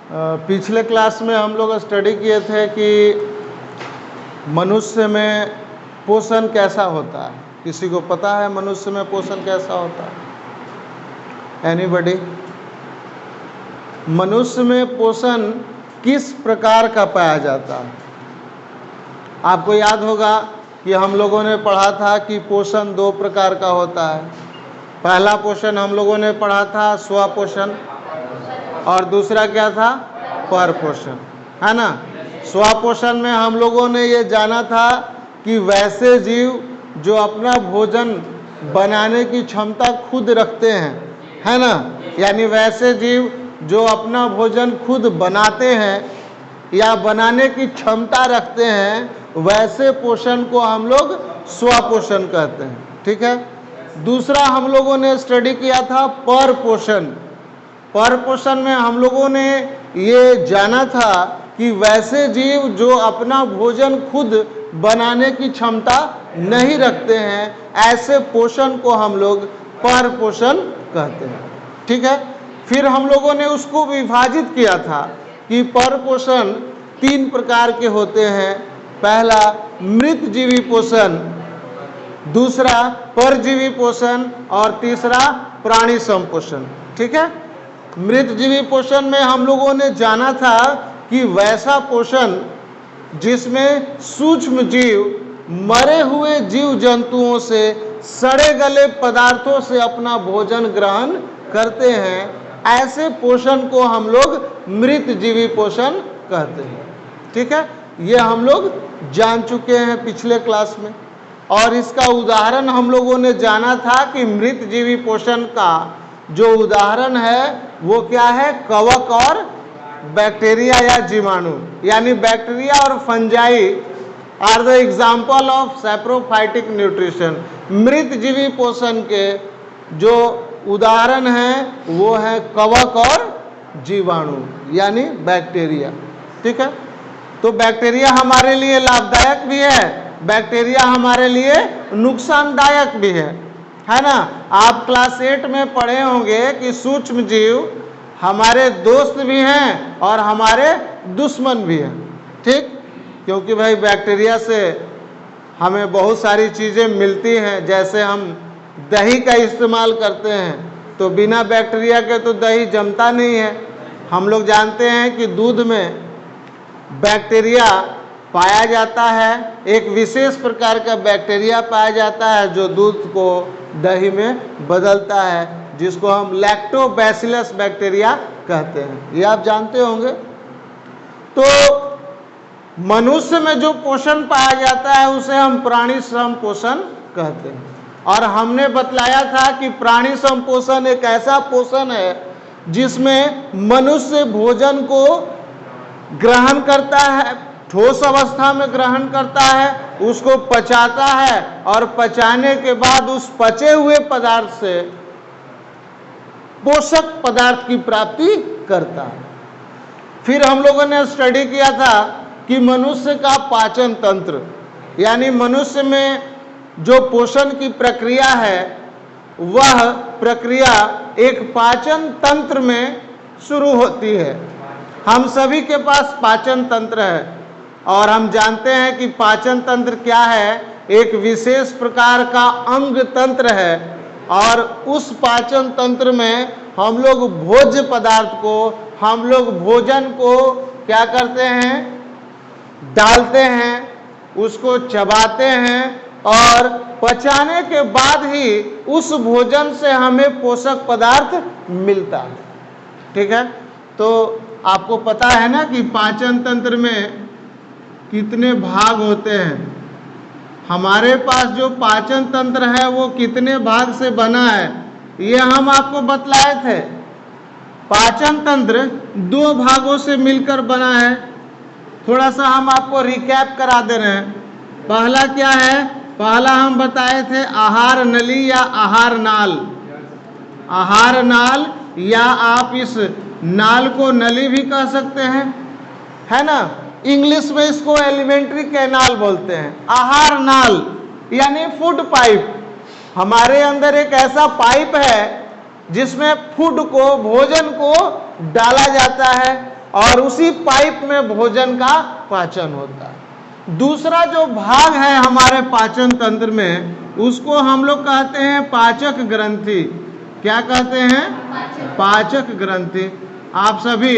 पिछले क्लास में हम लोग स्टडी किए थे कि मनुष्य में पोषण कैसा होता है। किसी को पता है मनुष्य में पोषण कैसा होता है? एनीबॉडी? मनुष्य में पोषण किस प्रकार का पाया जाता है? आपको याद होगा कि हम लोगों ने पढ़ा था कि पोषण दो प्रकार का होता है। पहला पोषण हम लोगों ने पढ़ा था स्वपोषण, और दूसरा क्या था? पर पोषण, है ना। स्वपोषण में हम लोगों ने ये जाना था कि वैसे जीव जो अपना भोजन बनाने की क्षमता खुद रखते हैं, है ना, यानी वैसे जीव जो अपना भोजन खुद बनाते हैं या बनाने की क्षमता रखते हैं, वैसे पोषण को हम लोग स्वपोषण कहते हैं। ठीक है। दूसरा हम लोगों ने स्टडी किया था पर पोषण। पर पोषण में हम लोगों ने ये जाना था कि वैसे जीव जो अपना भोजन खुद बनाने की क्षमता नहीं रखते हैं, ऐसे पोषण को हम लोग पर पोषण कहते हैं। ठीक है। फिर हम लोगों ने उसको विभाजित किया था कि पर पोषण तीन प्रकार के होते हैं। पहला मृत जीवी पोषण, दूसरा परजीवी पोषण, और तीसरा प्राणी संपोषण। ठीक है। मृत जीवी पोषण में हम लोगों ने जाना था कि वैसा पोषण जिसमें सूक्ष्म जीव मरे हुए जीव जंतुओं से, सड़े गले पदार्थों से अपना भोजन ग्रहण करते हैं, ऐसे पोषण को हम लोग मृत जीवी पोषण कहते हैं। ठीक है। ये हम लोग जान चुके हैं पिछले क्लास में, और इसका उदाहरण हम लोगों ने जाना था कि मृत जीवी पोषण का जो उदाहरण है वो क्या है? कवक और बैक्टीरिया या जीवाणु, यानी बैक्टीरिया और fungi are the example of saprophytic nutrition. मृत जीवी पोषण के जो उदाहरण हैं वो है कवक और जीवाणु, यानी बैक्टीरिया। ठीक है। तो बैक्टीरिया हमारे लिए लाभदायक भी है, बैक्टीरिया हमारे लिए नुकसानदायक भी है ना। आप क्लास 8 में पढ़े होंगे कि सूक्ष्म जीव हमारे दोस्त भी हैं और हमारे दुश्मन भी हैं। ठीक। क्योंकि भाई बैक्टीरिया से हमें बहुत सारी चीज़ें मिलती हैं। जैसे हम दही का इस्तेमाल करते हैं तो बिना बैक्टीरिया के तो दही जमता नहीं है। हम लोग जानते हैं कि दूध में बैक्टीरिया पाया जाता है, एक विशेष प्रकार का बैक्टीरिया पाया जाता है जो दूध को दही में बदलता है, जिसको हम लैक्टोबैसिलस बैक्टीरिया कहते हैं। ये आप जानते होंगे। तो मनुष्य में जो पोषण पाया जाता है उसे हम प्राणी संपोषण कहते हैं। और हमने बतलाया था कि प्राणी संपोषण एक ऐसा पोषण है जिसमें मनुष्य भोजन को ग्रहण करता है, ठोस अवस्था में ग्रहण करता है, उसको पचाता है, और पचाने के बाद उस पचे हुए पदार्थ से पोषक पदार्थ की प्राप्ति करता है। फिर हम लोगों ने स्टडी किया था कि मनुष्य का पाचन तंत्र, यानी मनुष्य में जो पोषण की प्रक्रिया है वह प्रक्रिया एक पाचन तंत्र में शुरू होती है। हम सभी के पास पाचन तंत्र है, और हम जानते हैं कि पाचन तंत्र क्या है? एक विशेष प्रकार का अंग तंत्र है, और उस पाचन तंत्र में हम लोग भोज्य पदार्थ को, हम लोग भोजन को क्या करते हैं? डालते हैं, उसको चबाते हैं, और पचाने के बाद ही उस भोजन से हमें पोषक पदार्थ मिलता है। ठीक है। तो आपको पता है ना कि पाचन तंत्र में कितने भाग होते हैं। हमारे पास जो पाचन तंत्र है वो कितने भाग से बना है ये हम आपको बतलाए थे। पाचन तंत्र दो भागों से मिलकर बना है। थोड़ा सा हम आपको रिकैप करा दे रहे हैं। पहला क्या है? पहला हम बताए थे आहार नली या आहार नाल। आहार नाल, या आप इस नाल को नली भी कह सकते हैं, है ना। इंग्लिश में इसको एलिमेंट्री कैनाल बोलते हैं। आहार नाल यानी फूड पाइप। हमारे अंदर एक ऐसा पाइप है जिसमें फूड को, भोजन को डाला जाता है, और उसी पाइप में भोजन का पाचन होता है। दूसरा जो भाग है हमारे पाचन तंत्र में, उसको हम लोग कहते हैं पाचक ग्रंथि। क्या कहते हैं? पाचक ग्रंथि। आप सभी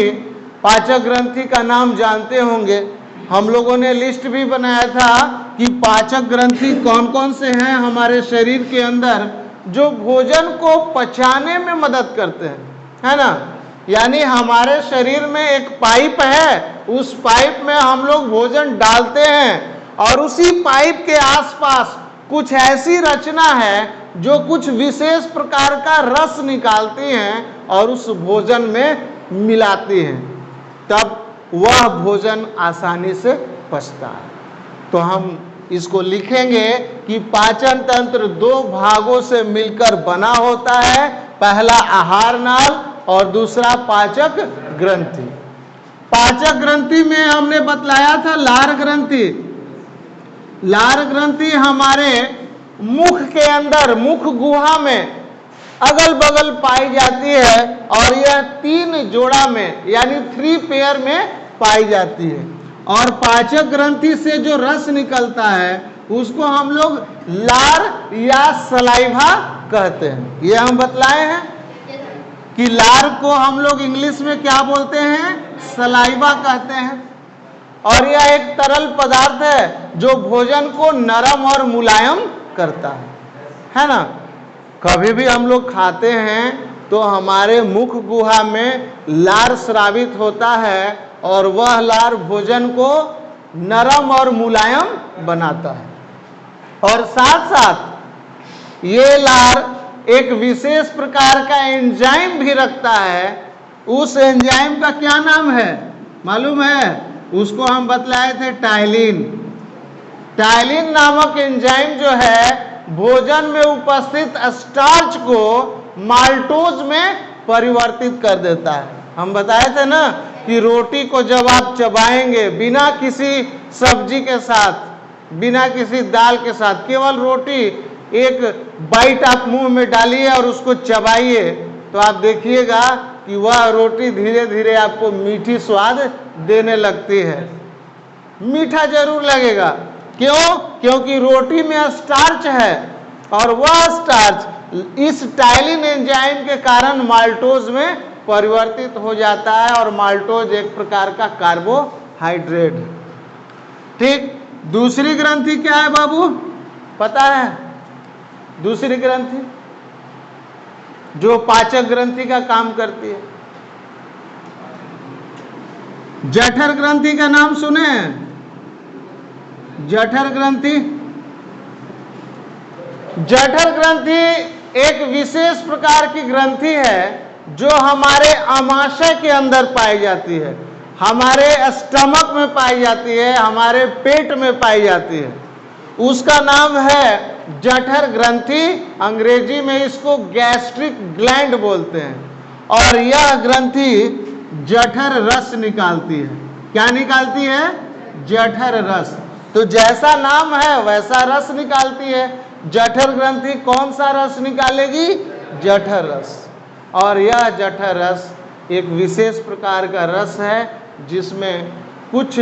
पाचक ग्रंथि का नाम जानते होंगे। हम लोगों ने लिस्ट भी बनाया था कि पाचक ग्रंथि कौन कौन से हैं हमारे शरीर के अंदर जो भोजन को पचाने में मदद करते हैं, है ना। यानी हमारे शरीर में एक पाइप है, उस पाइप में हम लोग भोजन डालते हैं और उसी पाइप के आसपास कुछ ऐसी रचना है जो कुछ विशेष प्रकार का रस निकालती हैं और उस भोजन में मिलाती हैं, तब वह भोजन आसानी से पचता है। तो हम इसको लिखेंगे कि पाचन तंत्र दो भागों से मिलकर बना होता है, पहला आहार नाल और दूसरा पाचक ग्रंथि। पाचक ग्रंथि में हमने बतलाया था लार ग्रंथि। लार ग्रंथि हमारे मुख के अंदर, मुख गुहा में अगल बगल पाई जाती है और यह 3 जोड़ा में यानी 3 पेयर में पाई जाती है। और पाचक ग्रंथि से जो रस निकलता है उसको हम लोग लार या सलाइवा कहते हैं। ये हम बतलाए हैं कि लार को हम लोग इंग्लिश में क्या बोलते हैं? सलाइवा कहते हैं। और यह एक तरल पदार्थ है जो भोजन को नरम और मुलायम करता है ना। कभी भी हम लोग खाते हैं तो हमारे मुख गुहा में लार स्रावित होता है और वह लार भोजन को नरम और मुलायम बनाता है। और साथ साथ ये लार एक विशेष प्रकार का एंजाइम भी रखता है। उस एंजाइम का क्या नाम है मालूम है? उसको हम बतलाए थे टाइलिन। टाइलिन नामक एंजाइम जो है भोजन में उपस्थित स्टार्च को माल्टोज में परिवर्तित कर देता है। हम बताए थे ना कि रोटी को जब आप चबाएंगे बिना किसी सब्जी के साथ, बिना किसी दाल के साथ, केवल रोटी एक बाइट आप मुंह में डालिए और उसको चबाइए, तो आप देखिएगा कि वह रोटी धीरे धीरे आपको मीठी स्वाद देने लगती है। मीठा जरूर लगेगा, क्यों? क्योंकि रोटी में स्टार्च है और वह स्टार्च इस टाइलिन एंजाइम के कारण माल्टोज में परिवर्तित हो जाता है और माल्टोज एक प्रकार का कार्बोहाइड्रेट है। ठीक। दूसरी ग्रंथि क्या है बाबू, पता है? दूसरी ग्रंथि जो पाचक ग्रंथि का काम करती है, जठर ग्रंथि का नाम सुने हैं? जठर ग्रंथि। जठर ग्रंथि एक विशेष प्रकार की ग्रंथि है जो हमारे आमाशय के अंदर पाई जाती है, हमारे स्टमक में पाई जाती है, हमारे पेट में पाई जाती है। उसका नाम है जठर ग्रंथि। अंग्रेजी में इसको गैस्ट्रिक ग्लैंड बोलते हैं। और यह ग्रंथि जठर रस निकालती है। क्या निकालती है? जठर रस। तो जैसा नाम है वैसा रस निकालती है। जठर ग्रंथि कौन सा रस निकालेगी? जठर रस। और यह जठर रस एक विशेष प्रकार का रस है जिसमें कुछ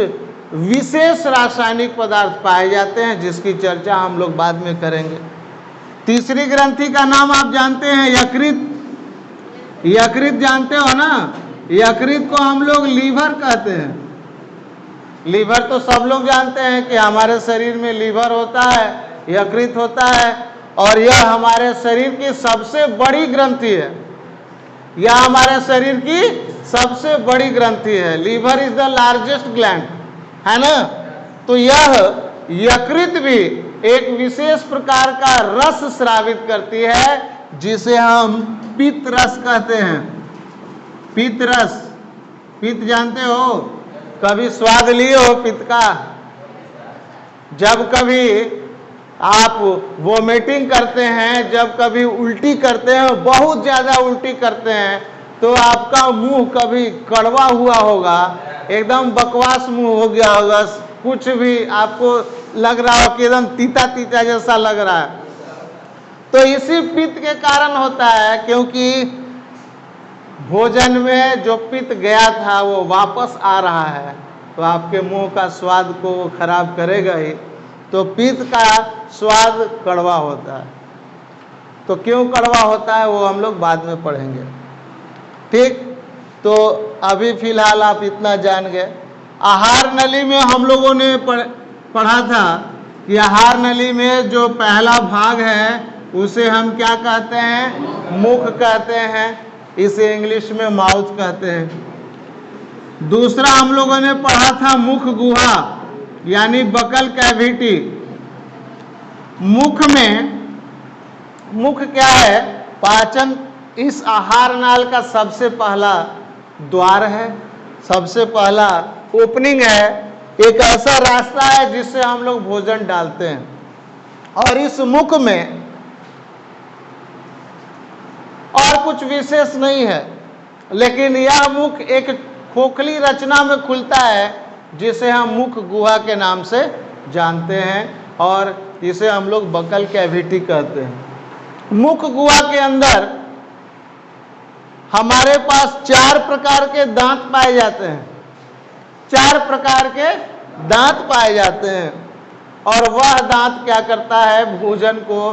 विशेष रासायनिक पदार्थ पाए जाते हैं, जिसकी चर्चा हम लोग बाद में करेंगे। तीसरी ग्रंथि का नाम आप जानते हैं, यकृत। यकृत जानते हो ना? यकृत को हम लोग लीवर कहते हैं। लीवर तो सब लोग जानते हैं कि हमारे शरीर में लीवर होता है, यकृत होता है, और यह हमारे शरीर की सबसे बड़ी ग्रंथि है। यह हमारे शरीर की सबसे बड़ी ग्रंथि है। Liver is the largest gland, है ना। तो यह यकृत भी एक विशेष प्रकार का रस स्रावित करती है जिसे हम पित्त रस कहते हैं। पित्त रस, पित्त जानते हो? कभी स्वाद लिए हो पित्त का? जब कभी आप वोमिटिंग करते हैं, जब कभी उल्टी करते हैं, बहुत ज़्यादा उल्टी करते हैं, तो आपका मुंह कभी कड़वा हुआ होगा, एकदम बकवास मुंह हो गया होगा, कुछ भी आपको लग रहा हो कि एकदम तीता तीता जैसा लग रहा है। तो इसी पित्त के कारण होता है, क्योंकि भोजन में जो पित्त गया था वो वापस आ रहा है, तो आपके मुंह का स्वाद को वो खराब करेगा ही। तो पित्त का स्वाद कड़वा होता है। तो क्यों कड़वा होता है वो हम लोग बाद में पढ़ेंगे, ठीक। तो अभी फिलहाल आप इतना जान गए। आहार नली में हम लोगों ने पढ़ा था कि आहार नली में जो पहला भाग है उसे हम क्या कहते हैं? मुख कहते हैं। इसे इंग्लिश में माउथ कहते हैं। दूसरा हम लोगों ने पढ़ा था मुख गुहा, यानी बकल कैविटी। मुख क्या है? पाचन इस आहार नाल का सबसे पहला द्वार है, सबसे पहला ओपनिंग है, एक ऐसा रास्ता है जिससे हम लोग भोजन डालते हैं। और इस मुख में और कुछ विशेष नहीं है, लेकिन यह मुख एक खोखली रचना में खुलता है जिसे हम मुख गुहा के नाम से जानते हैं, और इसे हम लोग बकल कैविटी कहते हैं। मुख गुहा के अंदर हमारे पास 4 प्रकार के दांत पाए जाते हैं। 4 प्रकार के दांत पाए जाते हैं, और वह दांत क्या करता है? भोजन को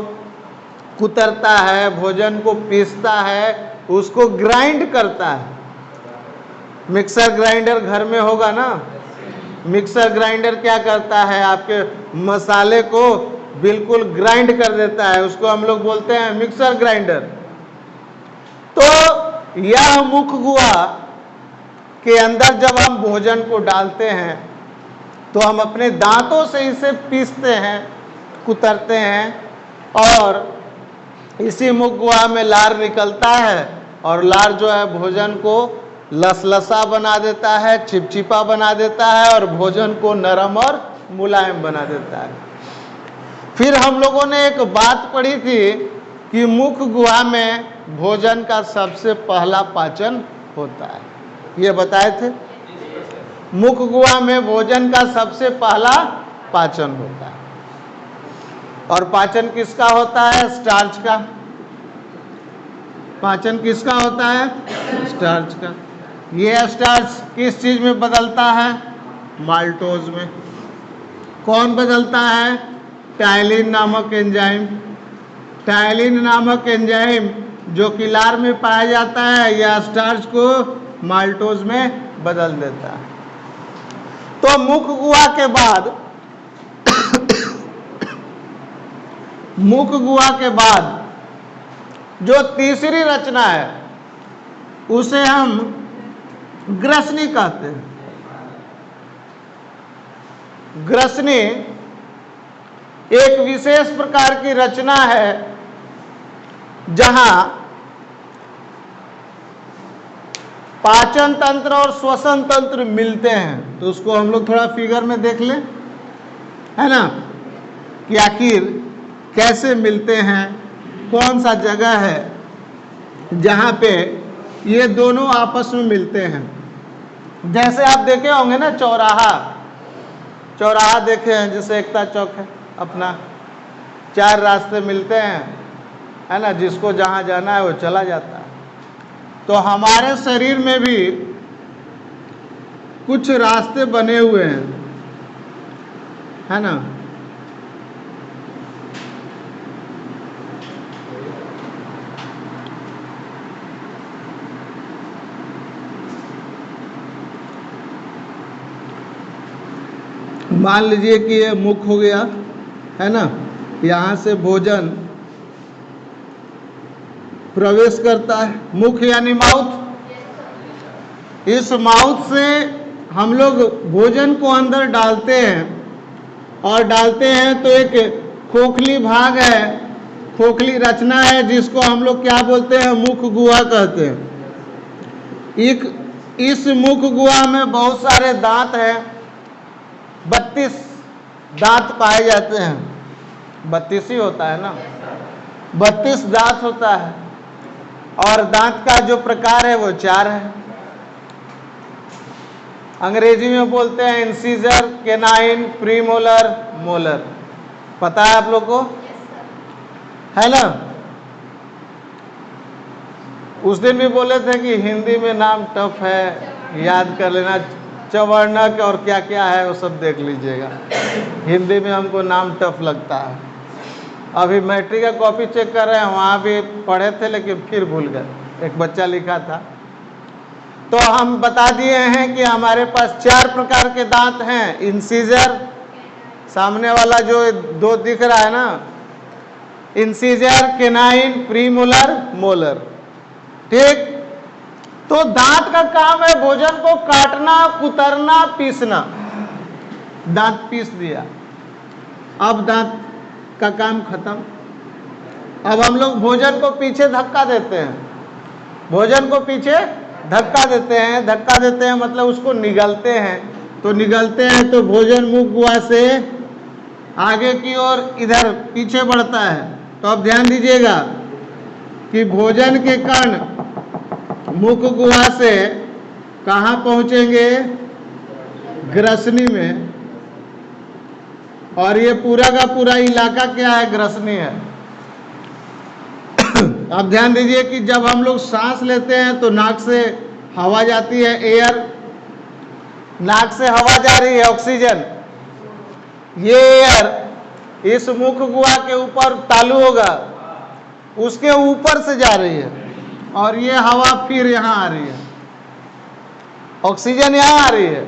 कुतरता है, भोजन को पीसता है, उसको ग्राइंड करता है। मिक्सर ग्राइंडर घर में होगा ना? मिक्सर ग्राइंडर क्या करता है? आपके मसाले को बिल्कुल ग्राइंड कर देता है, उसको हम लोग बोलते हैं मिक्सर ग्राइंडर। तो यह मुख गुहा के अंदर जब हम भोजन को डालते हैं तो हम अपने दांतों से इसे पीसते हैं, कुतरते हैं, और इसी मुख गुहा में लार निकलता है, और लार जो है भोजन को लसलसा बना देता है, चिपचिपा बना देता है, और भोजन को नरम और मुलायम बना देता है। फिर हम लोगों ने एक बात पढ़ी थी कि मुख गुहा में भोजन का सबसे पहला पाचन होता है, ये बताए थे। मुख गुहा में भोजन का सबसे पहला पाचन होता है। और पाचन किसका होता है? स्टार्च का। पाचन किसका होता है? स्टार्च का। ये स्टार्च किस चीज में बदलता है? माल्टोज में। कौन बदलता है? टायलिन नामक एंजाइम। टायलिन नामक एंजाइम जो कि लार में पाया जाता है, यह स्टार्च को माल्टोज में बदल देता है। तो मुख गुहा के बाद मुख गुहा के बाद जो तीसरी रचना है उसे हम ग्रसनी कहते हैं। ग्रसनी एक विशेष प्रकार की रचना है जहां पाचन तंत्र और श्वसन तंत्र मिलते हैं। तो उसको हम लोग थोड़ा फिगर में देख लें, है ना, कि आखिर कैसे मिलते हैं, कौन सा जगह है जहां पे ये दोनों आपस में मिलते हैं। जैसे आप देखे होंगे ना चौराहा देखे हैं, जैसे एकता चौक है अपना, 4 रास्ते मिलते हैं, है ना, जिसको जहां जाना है वो चला जाता है। तो हमारे शरीर में भी कुछ रास्ते बने हुए हैं, है ना। मान लीजिए कि ये मुख हो गया, है ना, यहाँ से भोजन प्रवेश करता है, मुख यानी माउथ। इस माउथ से हम लोग भोजन को अंदर डालते हैं, और डालते हैं तो एक खोखली भाग है, खोखली रचना है, जिसको हम लोग क्या बोलते हैं? मुख गुहा कहते हैं। इस मुख गुहा में बहुत सारे दांत हैं, 32 दांत पाए जाते हैं। 32 ही होता है ना, 32 दांत होता है, और दांत का जो प्रकार है वो 4 है। अंग्रेजी में बोलते हैं इंसीजर, केनाइन, प्रीमोलर, मोलर। पता है आप लोग को, है ना। उस दिन भी बोले थे कि हिंदी में नाम टफ है, याद कर लेना, चवर्णक और क्या क्या है वो सब देख लीजिएगा। हिंदी में हमको नाम टफ लगता है। अभी मैट्रिक का कॉपी चेक कर रहे हैं, वहाँ भी पढ़े थे लेकिन फिर भूल गए, एक बच्चा लिखा था। तो हम बता दिए हैं कि हमारे पास 4 प्रकार के दांत हैं। इंसीजर, सामने वाला जो 2 दिख रहा है ना, इंसीजर, केनाइन, प्रीमोलर, मोलर। ठीक, तो दांत का काम है भोजन को काटना, कुतरना, पीसना। दांत पीस दिया, अब दांत का काम खत्म। अब हम लोग भोजन को पीछे धक्का देते हैं, भोजन को पीछे धक्का देते हैं। धक्का देते हैं मतलब उसको निगलते हैं। तो निगलते हैं तो भोजन मुख गुहा से आगे की ओर इधर पीछे बढ़ता है। तो अब ध्यान दीजिएगा कि भोजन के कण मुख गुहा से कहाँ पहुंचेंगे? ग्रसनी में। और ये पूरा का पूरा इलाका क्या है? ग्रसनी है। अब ध्यान दीजिए कि जब हम लोग सांस लेते हैं तो नाक से हवा जाती है, एयर, नाक से हवा जा रही है, ऑक्सीजन। ये एयर इस मुख गुहा के ऊपर तालु होगा, उसके ऊपर से जा रही है, और ये हवा फिर यहाँ आ रही है, ऑक्सीजन यहाँ आ रही है।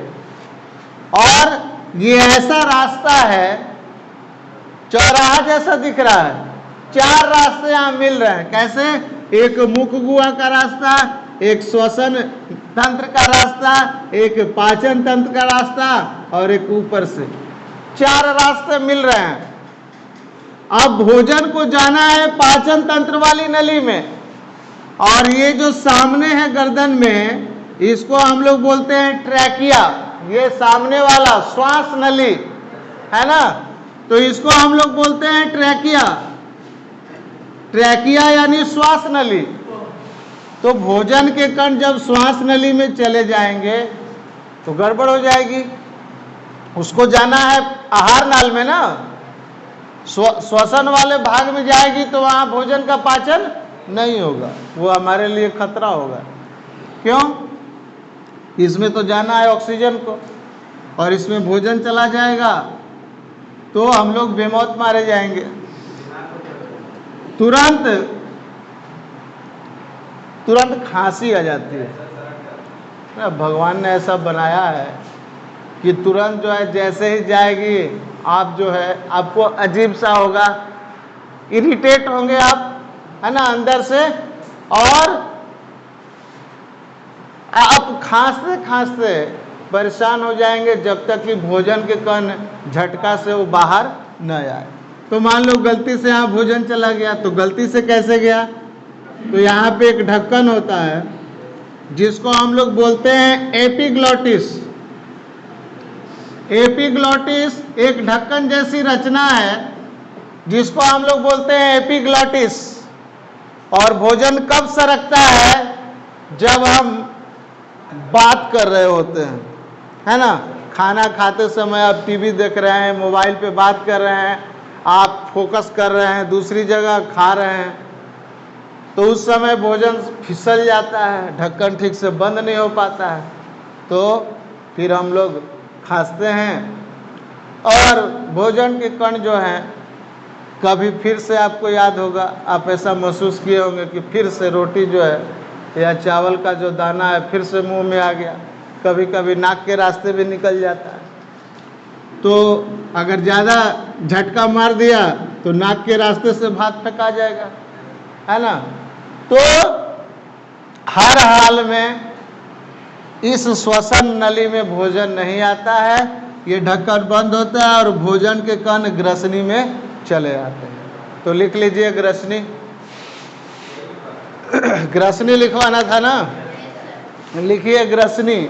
और ये ऐसा रास्ता है, चौराहा जैसा दिख रहा है, 4 रास्ते यहाँ मिल रहे हैं। कैसे? एक मुख गुहा का रास्ता, एक श्वसन तंत्र का रास्ता, एक पाचन तंत्र का रास्ता, और एक ऊपर से। 4 रास्ते मिल रहे हैं। अब भोजन को जाना है पाचन तंत्र वाली नली में, और ये जो सामने है गर्दन में, इसको हम लोग बोलते हैं ट्रैकिया। ये सामने वाला श्वास नली है ना, तो इसको हम लोग बोलते हैं ट्रैकिया। ट्रैकिया यानी श्वास नली। तो भोजन के कण जब श्वास नली में चले जाएंगे तो गड़बड़ हो जाएगी। उसको जाना है आहार नाल में ना, श्वसन वाले भाग में जाएगी तो वहां भोजन का पाचन नहीं होगा, वो हमारे लिए खतरा होगा। क्यों? इसमें तो जाना है ऑक्सीजन को, और इसमें भोजन चला जाएगा तो हम लोग बेमौत मारे जाएंगे। तुरंत खांसी आ जाती है। भगवान ने ऐसा बनाया है कि तुरंत जो है जैसे ही जाएगी, आप जो है आपको अजीब सा होगा, इरिटेट होंगे आप, है ना, अंदर से, और आप खांसते खांसते परेशान हो जाएंगे जब तक कि भोजन के कण झटका से वो बाहर न आए। तो मान लो गलती से यहाँ भोजन चला गया, तो गलती से कैसे गया? तो यहाँ पे एक ढक्कन होता है जिसको हम लोग बोलते हैं एपिग्लॉटिस। एपिग्लॉटिस एक ढक्कन जैसी रचना है जिसको हम लोग बोलते हैं एपिग्लॉटिस। और भोजन कब सरकता है? जब हम बात कर रहे होते हैं, है ना। खाना खाते समय आप टीवी देख रहे हैं, मोबाइल पे बात कर रहे हैं, आप फोकस कर रहे हैं, दूसरी जगह खा रहे हैं, तो उस समय भोजन फिसल जाता है, ढक्कन ठीक से बंद नहीं हो पाता है, तो फिर हम लोग खांसते हैं। और भोजन के कण जो हैं, कभी फिर से आपको याद होगा, आप ऐसा महसूस किए होंगे कि फिर से रोटी जो है या चावल का जो दाना है फिर से मुंह में आ गया, कभी कभी नाक के रास्ते भी निकल जाता है। तो अगर ज़्यादा झटका मार दिया तो नाक के रास्ते से भात फेंका जाएगा, है ना। तो हर हाल में इस श्वसन नली में भोजन नहीं आता है, ये ढक्कन बंद होता है और भोजन के कण ग्रसनी में चले आते हैं। तो लिख लीजिए ग्रसनी। ग्रसनी लिखवाना था ना, लिखिए ग्रसनी।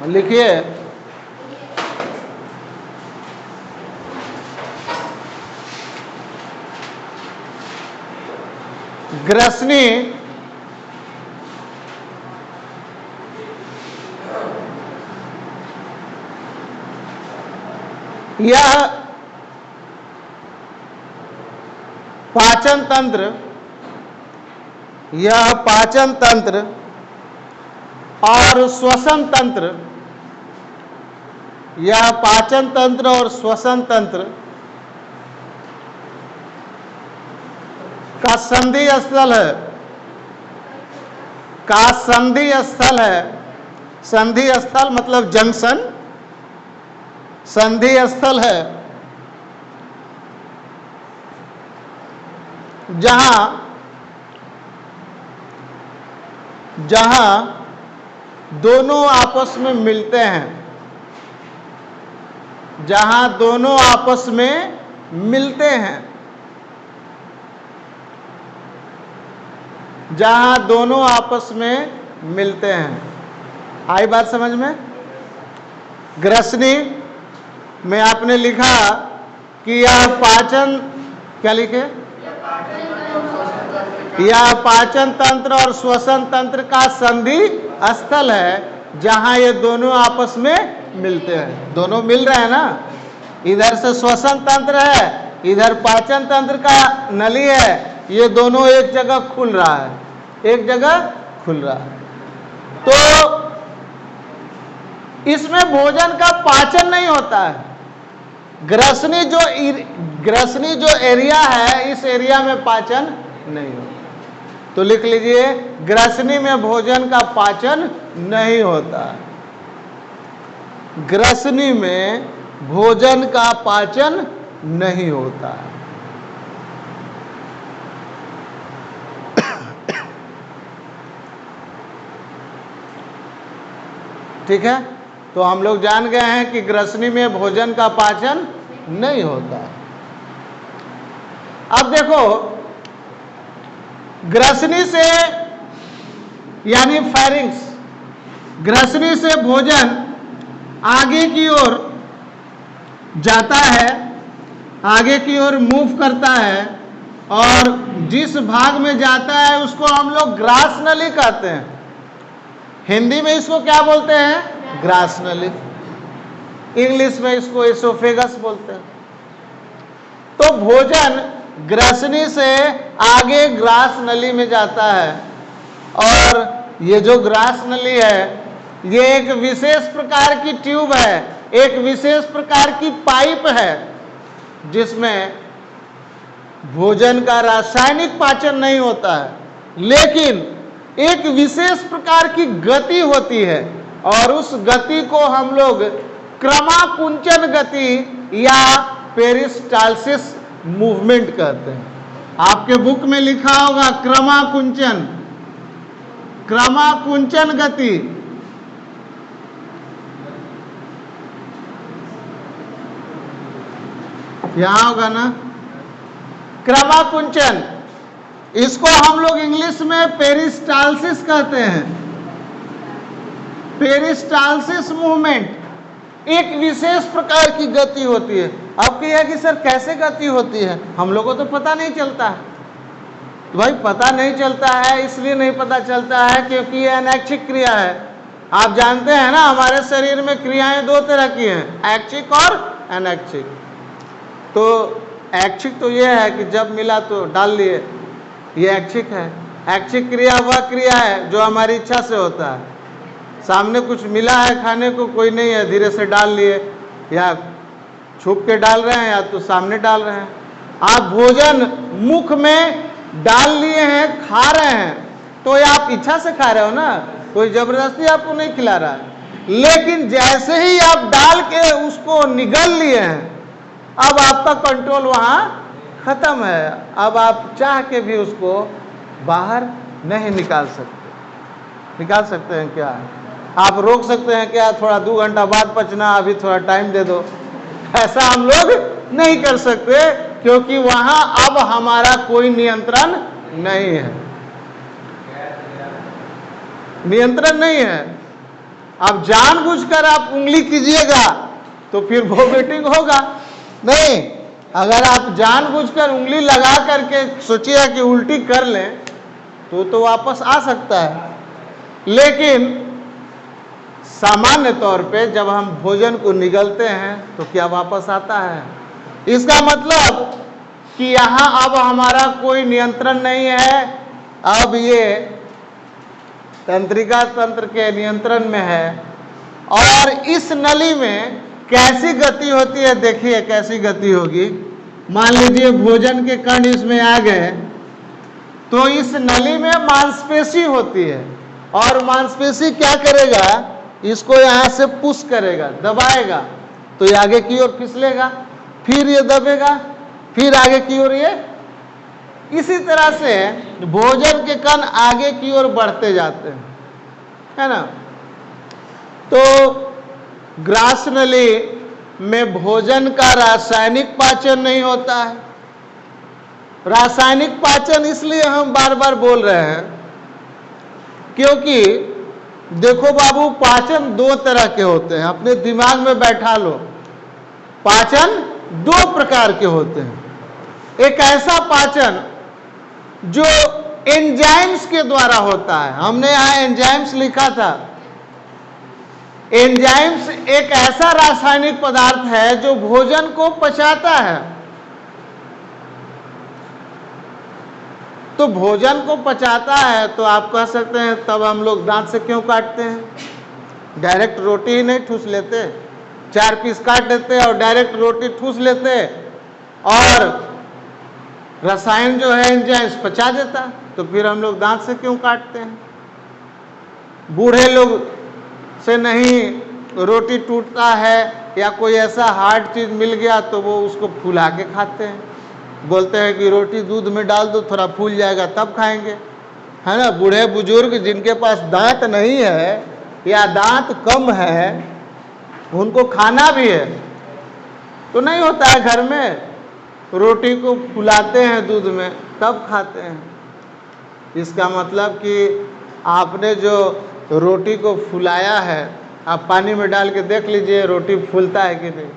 लिखिए ग्रसनी यह पाचन तंत्र, यह पाचन तंत्र और श्वसन तंत्र, यह पाचन तंत्र और श्वसन तंत्र का संधि स्थल है, का संधि स्थल है। संधि स्थल मतलब जंक्शन, संधि स्थल है जहां दोनों आपस में मिलते हैं, जहां दोनों आपस में मिलते हैं, जहां दोनों आपस में मिलते हैं। आई बात समझ में? ग्रसनी में आपने लिखा कि यह पाचन, क्या लिखे? यह पाचन तंत्र और श्वसन तंत्र का संधि स्थल है जहां ये दोनों आपस में मिलते हैं। दोनों मिल रहे हैं ना, इधर से श्वसन तंत्र है, इधर पाचन तंत्र का नली है, ये दोनों एक जगह खुल रहा है, एक जगह खुल रहा है। तो इसमें भोजन का पाचन नहीं होता है। ग्रसनी जो एरिया है, इस एरिया में पाचन नहीं होता। तो लिख लीजिए, ग्रसनी में भोजन का पाचन नहीं होता। ग्रसनी में भोजन का पाचन नहीं होता है। ठीक है, तो हम लोग जान गए हैं कि ग्रसनी में भोजन का पाचन नहीं होता। अब देखो, ग्रसनी से यानी फेरिंक्स, ग्रसनी से भोजन आगे की ओर जाता है, आगे की ओर मूव करता है, और जिस भाग में जाता है उसको हम लोग ग्रास नली कहते हैं। हिंदी में इसको क्या बोलते हैं? ग्रास नली। इंग्लिश में इसको एसोफेगस बोलते हैं। तो भोजन ग्रसनी से आगे ग्रास नली में जाता है, और ये जो ग्रास नली है, ये एक विशेष प्रकार की ट्यूब है, एक विशेष प्रकार की पाइप है, जिसमें भोजन का रासायनिक पाचन नहीं होता है, लेकिन एक विशेष प्रकार की गति होती है, और उस गति को हम लोग क्रमाकुंचन गति या पेरिस्टालसिस मूवमेंट कहते हैं। आपके बुक में लिखा होगा क्रमाकुंचन, क्रमाकुंचन गति। यहां होगा ना क्रमाकुंचन। इसको हम लोग इंग्लिश में पेरिस्टालसिस कहते हैं। पेरिस्टालसिस मूवमेंट एक विशेष प्रकार की गति होती है। अब कहिए कि सर कैसे गति होती है, हम लोगों को तो पता नहीं चलता है। तो भाई पता नहीं चलता है, इसलिए नहीं पता चलता है क्योंकि ये अनैच्छिक क्रिया है। आप जानते हैं ना, हमारे शरीर में क्रियाएं दो तरह की हैं, ऐच्छिक और अनैच्छिक। तो ऐच्छिक तो ये है कि जब मिला तो डाल लिए, ये ऐच्छिक है। ऐच्छिक क्रिया वह क्रिया है जो हमारी इच्छा से होता है। सामने कुछ मिला है खाने को, कोई नहीं है, धीरे से डाल लिए, या छुप के डाल रहे हैं, या तो सामने डाल रहे हैं। आप भोजन मुख में डाल लिए हैं, खा रहे हैं, तो ये आप इच्छा से खा रहे हो ना, कोई जबरदस्ती आपको नहीं खिला रहा है। लेकिन जैसे ही आप डाल के उसको निगल लिए हैं, अब आपका कंट्रोल वहां खत्म है। अब आप चाह के भी उसको बाहर नहीं निकाल सकते। निकाल सकते हैं क्या? आप रोक सकते हैं क्या? थोड़ा 2 घंटा बाद पचना, अभी थोड़ा टाइम दे दो। ऐसा हम लोग नहीं कर सकते, क्योंकि वहां अब हमारा कोई नियंत्रण नहीं है, नियंत्रण नहीं है। अब जानबूझकर आप उंगली कीजिएगा तो फिर वोमिटिंग होगा नहीं। अगर आप जानबूझकर उंगली लगा करके सोचिए कि उल्टी कर लें तो वापस आ सकता है। लेकिन सामान्य तौर पे जब हम भोजन को निगलते हैं तो क्या वापस आता है? इसका मतलब कि यहाँ अब हमारा कोई नियंत्रण नहीं है, अब ये तंत्रिका तंत्र के नियंत्रण में है। और इस नली में कैसी गति होती है, देखिए कैसी गति होगी। मान लीजिए भोजन के कण इसमें आ गए, तो इस नली में मांसपेशी होती है, और मांसपेशी क्या करेगा, इसको यहाँ से पुश करेगा, दबाएगा, तो ये आगे की ओर फिसलेगा, फिर ये दबेगा, फिर आगे की ओर ये। इसी तरह से भोजन के कण आगे की ओर बढ़ते जाते हैं, है ना। तो ग्रास नली में भोजन का रासायनिक पाचन नहीं होता है। रासायनिक पाचन इसलिए हम बार बार बोल रहे हैं क्योंकि देखो बाबू, पाचन दो तरह के होते हैं, अपने दिमाग में बैठा लो। पाचन दो प्रकार के होते हैं। एक ऐसा पाचन जो एंजाइम्स के द्वारा होता है, हमने यहाँ एंजाइम्स लिखा था। एंजाइम्स एक ऐसा रासायनिक पदार्थ है जो भोजन को पचाता है। तो भोजन को पचाता है, तो आप कह सकते हैं तब हम लोग दांत से क्यों काटते हैं, डायरेक्ट रोटी ही नहीं ठूस लेते, 4 पीस काट लेते और डायरेक्ट रोटी ठूस लेते, और रसायन जो है एंजाइम्स पचा देता, तो फिर हम लोग दांत से क्यों काटते हैं। बूढ़े लोग से नहीं रोटी टूटता है, या कोई ऐसा हार्ड चीज मिल गया तो वो उसको फुला के खाते हैं, बोलते हैं कि रोटी दूध में डाल दो थोड़ा फूल जाएगा तब खाएंगे, है ना। बूढ़े बुजुर्ग जिनके पास दांत नहीं है या दांत कम है, उनको खाना भी है तो नहीं होता है घर में, रोटी को फुलाते हैं दूध में तब खाते हैं। इसका मतलब कि आपने जो रोटी को फुलाया है, आप पानी में डाल के देख लीजिए रोटी फूलता है कि नहीं,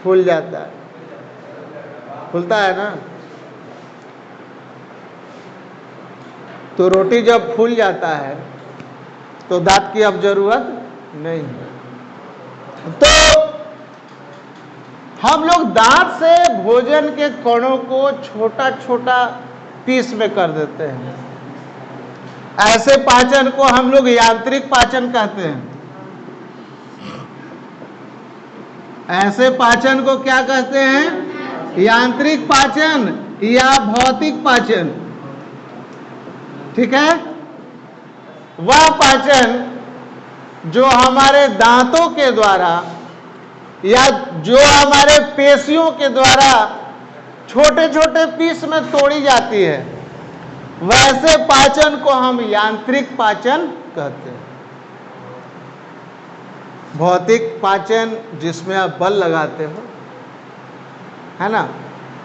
फूल जाता है, फूलता है ना। तो रोटी जब फूल जाता है तो दांत की अब जरूरत नहीं है। तो हम लोग दांत से भोजन के कणों को छोटा छोटा पीस में कर देते हैं। ऐसे पाचन को हम लोग यांत्रिक पाचन कहते हैं। ऐसे पाचन को क्या कहते हैं, यांत्रिक पाचन या भौतिक पाचन। ठीक है, वह पाचन जो हमारे दांतों के द्वारा या जो हमारे पेशियों के द्वारा छोटे छोटे पीस में तोड़ी जाती है, वैसे पाचन को हम यांत्रिक पाचन कहते हैं। भौतिक पाचन जिसमें आप बल लगाते हो, है ना।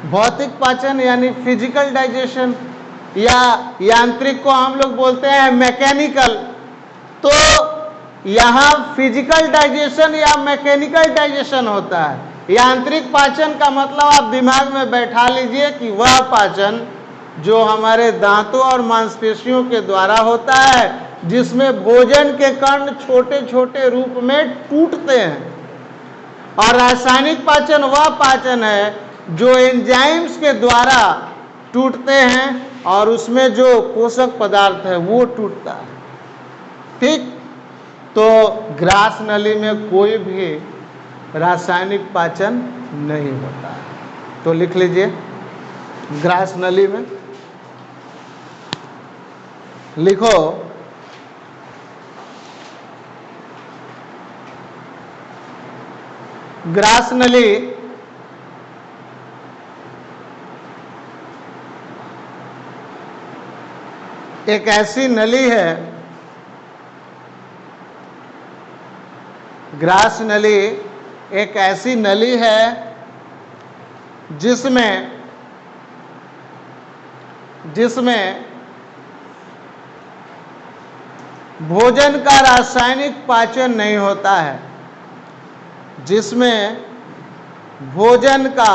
भौतिक पाचन यानी फिजिकल डाइजेशन, या यांत्रिक को हम लोग बोलते हैं मैकेनिकल। तो यहाँ फिजिकल डाइजेशन या मैकेनिकल डाइजेशन होता है। यांत्रिक पाचन का मतलब आप दिमाग में बैठा लीजिए कि वह पाचन जो हमारे दांतों और मांसपेशियों के द्वारा होता है, जिसमें भोजन के कण छोटे छोटे रूप में टूटते हैं। और रासायनिक पाचन वह पाचन है जो एंजाइम्स के द्वारा टूटते हैं और उसमें जो पोषक पदार्थ है वो टूटता है। ठीक, तो ग्रास नली में कोई भी रासायनिक पाचन नहीं होता है। तो लिख लीजिए, ग्रास नली में लिखो ग्रास नली एक ऐसी नली है, ग्रास नली एक ऐसी नली है जिसमें भोजन का रासायनिक पाचन नहीं होता है, जिसमें भोजन का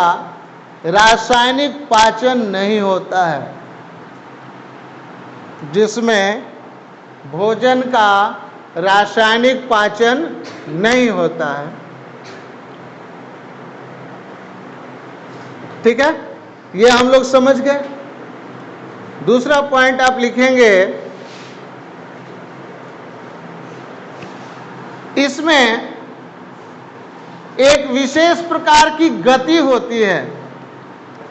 रासायनिक पाचन नहीं होता है, जिसमें भोजन का रासायनिक पाचन नहीं होता है। ठीक है। ये हम लोग समझ गए। दूसरा पॉइंट आप लिखेंगे, इसमें एक विशेष प्रकार की गति होती है।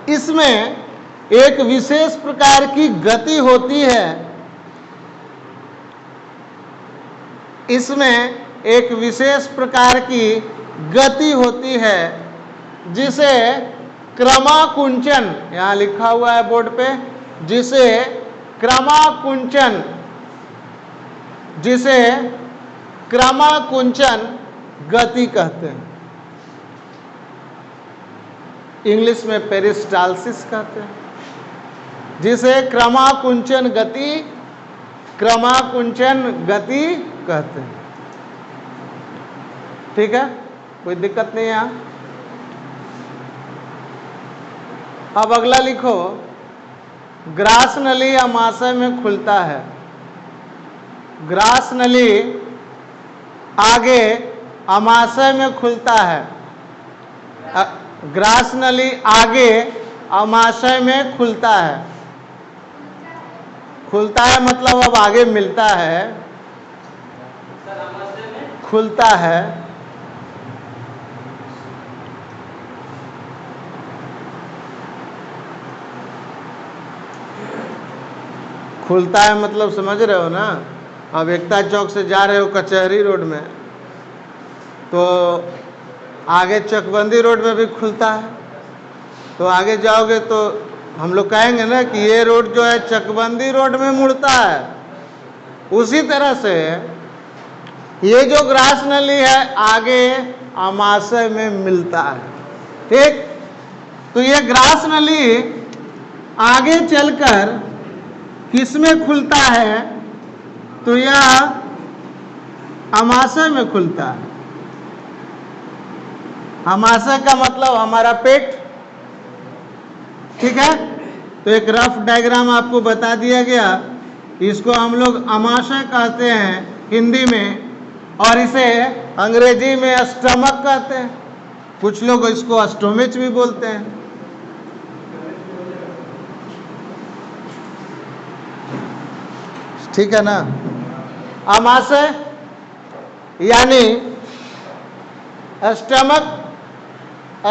इसमें एक विशेष प्रकार की गति होती है। इसमें एक विशेष प्रकार की गति होती है जिसे क्रमाकुंचन, यहाँ लिखा हुआ है बोर्ड पे, जिसे क्रमाकुंचन, जिसे क्रमाकुंचन गति कहते हैं। इंग्लिश में पेरिस्टाल्सिस कहते हैं, जिसे क्रमाकुंचन गति, क्रमाकुंचन गति कहते हैं। ठीक है, कोई दिक्कत नहीं है यहाँ। अब अगला लिखो, ग्रास नली अमाशय में खुलता है। ग्रास नली आगे अमाशय में खुलता है। ग्रास नली आगे अमाशय में खुलता है। खुलता है मतलब अब आगे मिलता है, खुलता है। खुलता है मतलब समझ रहे हो ना। अब एकता चौक से जा रहे हो कचहरी रोड में, तो आगे चकबंदी रोड में भी खुलता है। तो आगे जाओगे तो हम लोग कहेंगे ना कि ये रोड जो है चकबंदी रोड में मुड़ता है। उसी तरह से ये जो ग्रास नली है आगे अमाशय में मिलता है। ठीक, तो ये ग्रास नली आगे चलकर किसमें खुलता है, तो यह अमाशय में खुलता है। अमाशय का मतलब हमारा पेट। ठीक है, तो एक रफ डायग्राम आपको बता दिया गया। इसको हम लोग अमाशय कहते हैं हिंदी में, और इसे अंग्रेजी में स्टमक कहते हैं। कुछ लोग इसको स्टोमिच भी बोलते हैं। ठीक है ना। अमाशय यानी स्टमक,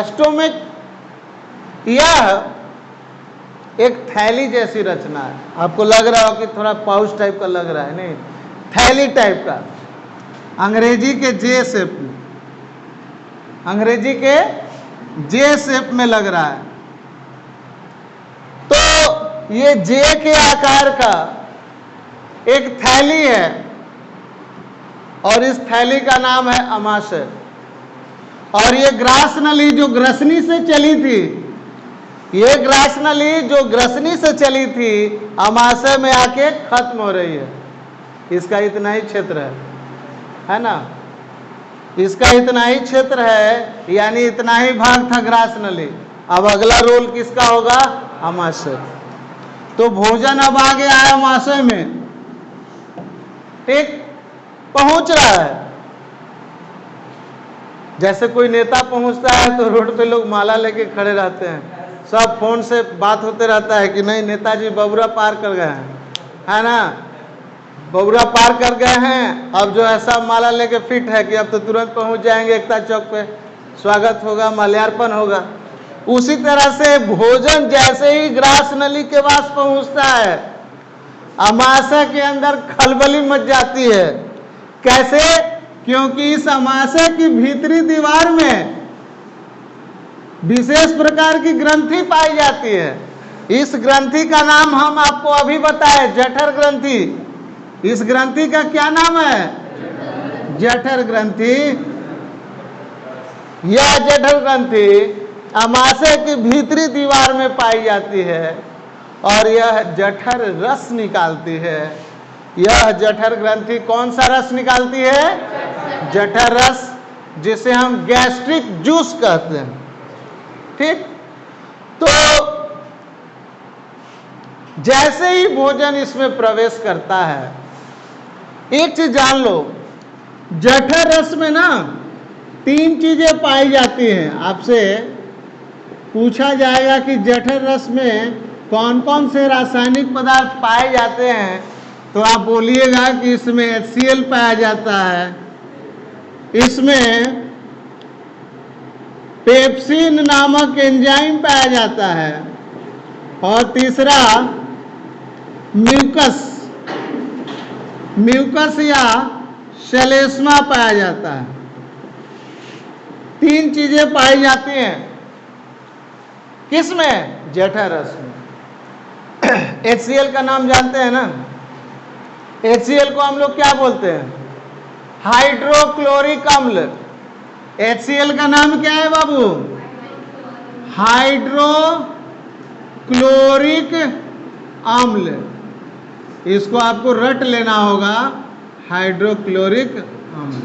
स्टोमिक, यह एक थैली जैसी रचना है। आपको लग रहा हो कि थोड़ा पाउच टाइप का लग रहा है, नहीं, थैली टाइप का। अंग्रेजी के जे शेप में, अंग्रेजी के जे शेप में लग रहा है। तो ये जे के आकार का एक थैली है, और इस थैली का नाम है अमाशय। और ये ग्रास नली जो ग्रसनी से चली थी, ये ग्रास नली जो ग्रसनी से चली थी अमाशय में आके खत्म हो रही है। इसका इतना ही क्षेत्र है ना। इसका इतना ही क्षेत्र है, यानी इतना ही भाग था ग्रास नली। अब अगला रोल किसका होगा, अमाशय। तो भोजन अब आ गया है अमाशय में। ठीक, पहुंच रहा है। जैसे कोई नेता पहुंचता है तो रोड पे लोग माला लेके खड़े रहते हैं, सब फोन से बात होते रहता है कि नहीं नेताजी बबुरा पार कर गए हैं, है ना, बबुरा पार कर गए हैं। अब जो है सब माला लेके फिट है कि अब तो तुरंत पहुंच जाएंगे एकता चौक पे, स्वागत होगा, माल्यार्पण होगा। उसी तरह से भोजन जैसे ही ग्रास नली के पास पहुंचता है, अमाशय के अंदर खलबली मच जाती है। कैसे? क्योंकि इस अमाशय की भीतरी दीवार में विशेष प्रकार की ग्रंथि पाई जाती है। इस ग्रंथि का नाम हम आपको अभी बताए, जठर ग्रंथि। इस ग्रंथि का क्या नाम है? जठर ग्रंथि। यह जठर ग्रंथि अमाशय की भीतरी दीवार में पाई जाती है और यह जठर रस निकालती है। यह जठर ग्रंथि कौन सा रस निकालती है? जठर रस, जिसे हम गैस्ट्रिक जूस कहते हैं। ठीक, तो जैसे ही भोजन इसमें प्रवेश करता है, एक चीज जान लो, जठर रस में ना 3 चीजें पाई जाती हैं। आपसे पूछा जाएगा कि जठर रस में कौन कौन से रासायनिक पदार्थ पाए जाते हैं, तो आप बोलिएगा कि इसमें HCl पाया जाता है, इसमें पेप्सिन नामक एंजाइम पाया जाता है, और तीसरा म्यूकस या श्लेष्मा पाया जाता है। 3 चीजें पाई जाती हैं किसमें? जठर रस में। HCl का नाम जानते हैं ना? HCl को हम लोग क्या बोलते हैं? हाइड्रोक्लोरिक अम्ल। HCl का नाम क्या है बाबू? हाइड्रोक्लोरिक अम्ल। इसको आपको रट लेना होगा, हाइड्रोक्लोरिक अम्ल।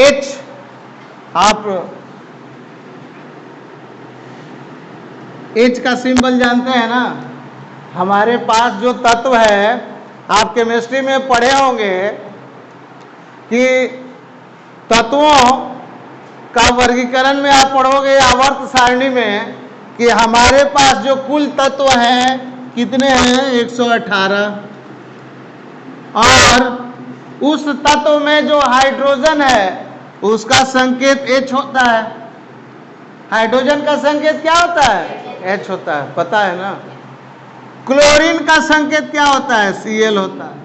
H आप H का सिंबल जानते हैं ना? हमारे पास जो तत्व है, आप केमिस्ट्री में पढ़े होंगे कि तत्वों का वर्गीकरण में आप पढ़ोगे आवर्त सारणी में कि हमारे पास जो कुल तत्व हैं कितने हैं? 118। और उस तत्व में जो हाइड्रोजन है उसका संकेत H होता है। हाइड्रोजन का संकेत क्या होता है? H होता है, पता है ना? क्लोरीन का संकेत क्या होता है? Cl होता है।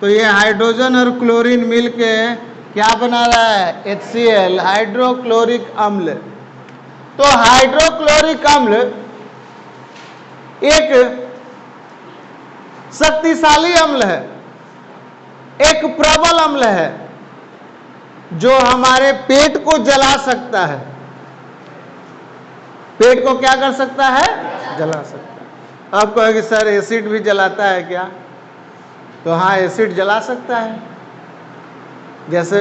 तो ये हाइड्रोजन और क्लोरीन मिलके क्या बना रहा है? HCl, हाइड्रोक्लोरिक अम्ल। तो हाइड्रोक्लोरिक अम्ल एक शक्तिशाली अम्ल है, एक प्रबल अम्ल है, जो हमारे पेट को जला सकता है। पेट को क्या कर सकता है? जला सकता है। आप कहोगे सर एसिड भी जलाता है क्या? तो हाँ, एसिड जला सकता है। जैसे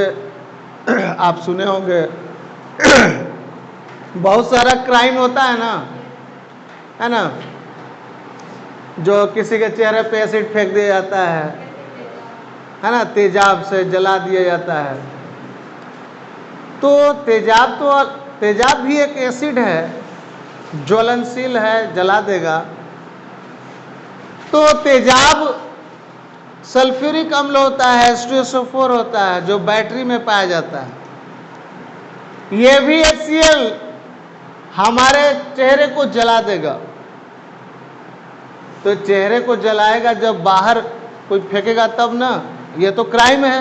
आप सुने होंगे बहुत सारा क्राइम होता है ना, जो किसी के चेहरे पे एसिड फेंक दिया जाता है ना, तेजाब से जला दिया जाता है। तो तेजाब भी एक एसिड है, ज्वलनशील है, जला देगा। तो तेजाब सल्फ्यूरिक अम्ल होता है, H2SO4 होता है, जो बैटरी में पाया जाता है। ये भी HCl हमारे चेहरे को जला देगा। तो चेहरे को जलाएगा जब बाहर कोई फेंकेगा तब ना। ये तो क्राइम है,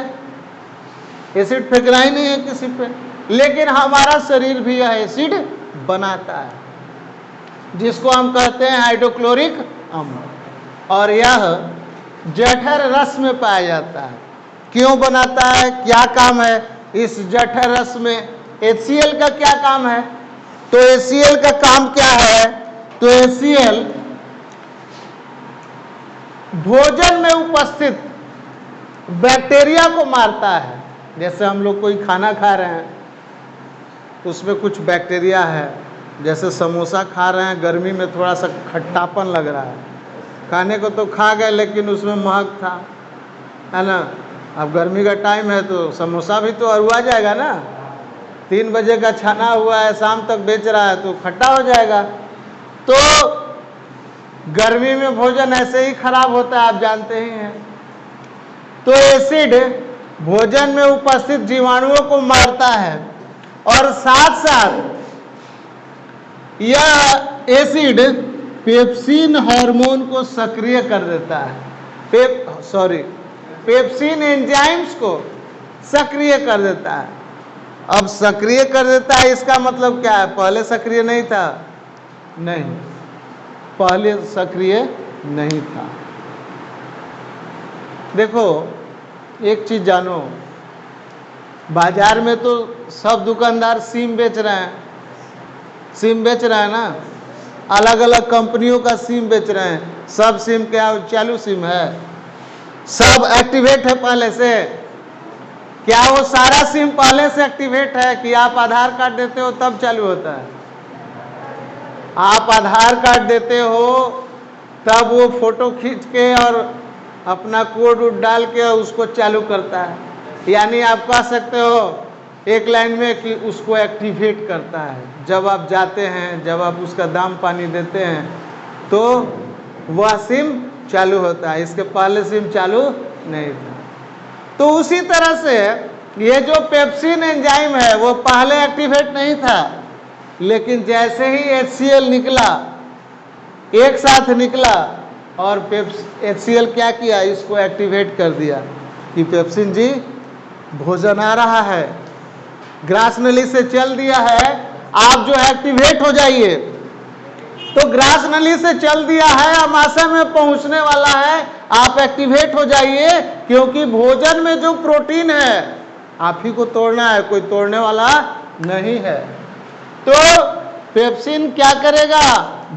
एसिड फेंकना ही नहीं है किसी पे। लेकिन हमारा शरीर भी यह एसिड बनाता है, जिसको हम कहते हैं हाइड्रोक्लोरिक अम्ल, और यह जठर रस में पाया जाता है। क्यों बनाता है? क्या काम है इस जठर रस में? HCl का क्या काम है? तो HCl का काम क्या है? तो HCl भोजन में उपस्थित बैक्टीरिया को मारता है। जैसे हम लोग कोई खाना खा रहे हैं तो उसमें कुछ बैक्टीरिया है, जैसे समोसा खा रहे हैं, गर्मी में थोड़ा सा खट्टापन लग रहा है, खाने को तो खा गए लेकिन उसमें महक था, है ना? अब गर्मी का टाइम है तो समोसा भी तो अरुआ जाएगा ना। 3 बजे का छाना हुआ है, शाम तक बेच रहा है तो खट्टा हो जाएगा। तो गर्मी में भोजन ऐसे ही खराब होता है, आप जानते ही हैं। तो एसिड भोजन में उपस्थित जीवाणुओं को मारता है, और साथ साथ यह एसिड पेप्सिन हार्मोन को सक्रिय कर देता है। पेप्सिन एंजाइम्स को सक्रिय कर देता है। अब सक्रिय कर देता है, इसका मतलब क्या है? पहले सक्रिय नहीं था? नहीं, पहले सक्रिय नहीं था। देखो एक चीज जानो, बाजार में तो सब दुकानदार सिम बेच रहे हैं, सिम बेच रहे हैं ना, अलग अलग कंपनियों का सिम बेच रहे हैं। सब सिम क्या चालू सिम है? सब एक्टिवेट है पहले से? क्या वो सारा सिम पहले से एक्टिवेट है कि आप आधार कार्ड देते हो तब चालू होता है? आप आधार कार्ड देते हो तब वो फोटो खींच के और अपना कोड डाल के उसको चालू करता है। यानी आप कह सकते हो एक लाइन में कि उसको एक्टिवेट करता है। जब आप जाते हैं, जब आप उसका दाम पानी देते हैं तो वह सिम चालू होता है, इसके पहले सिम चालू नहीं था। तो उसी तरह से ये जो पेप्सिन एंजाइम है वो पहले एक्टिवेट नहीं था, लेकिन जैसे ही HCl निकला, एक साथ निकला और HCl क्या किया, इसको एक्टिवेट कर दिया कि पेप्सिन जी भोजन आ रहा है, ग्रास नली से चल दिया है, आप जो एक्टिवेट हो जाइए। तो ग्रास नली से चल दिया है, आमाशय में पहुंचने वाला है, आप एक्टिवेट हो जाइए, क्योंकि भोजन में जो प्रोटीन है आप ही को तोड़ना है, कोई तोड़ने वाला नहीं है। तो पेप्सिन क्या करेगा,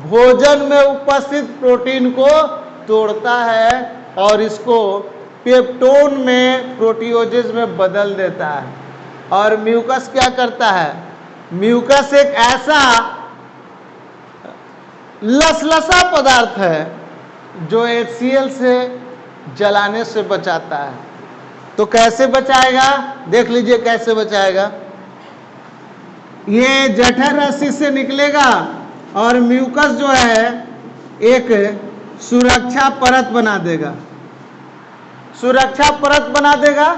भोजन में उपस्थित प्रोटीन को तोड़ता है और इसको पेप्टोन में, प्रोटियोजेज में बदल देता है। और म्यूकस क्या करता है, म्यूकस एक ऐसा लसलसा पदार्थ है जो HCl से जलाने से बचाता है। तो कैसे बचाएगा, देख लीजिए कैसे बचाएगा। ये जठर रस्सी से निकलेगा और म्यूकस जो है एक सुरक्षा परत बना देगा। सुरक्षा परत बना देगा